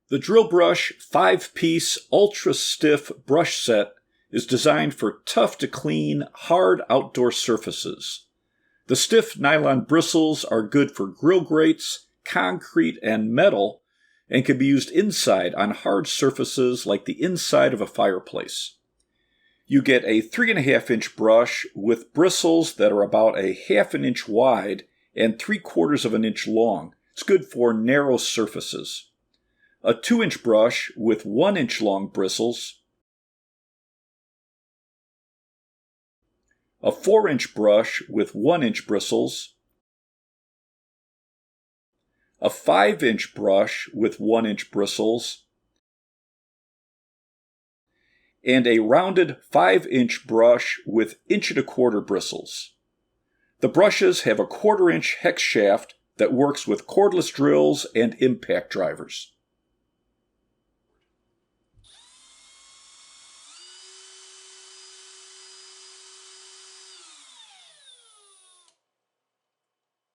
The drill brush 5-piece ultra-stiff brush set is designed for tough-to-clean, hard outdoor surfaces. The stiff nylon bristles are good for grill grates, concrete, and metal, and can be used inside on hard surfaces like the inside of a fireplace. You get a 3.5-inch brush with bristles that are about a 1/2 inch wide and 3/4 of an inch long. It's good for narrow surfaces. A 2-inch brush with 1-inch long bristles, a 4-inch brush with 1-inch bristles, a 5-inch brush with 1-inch bristles, and a rounded 5-inch brush with 1.25 inch bristles. The brushes have a 1/4 inch hex shaft that works with cordless drills and impact drivers.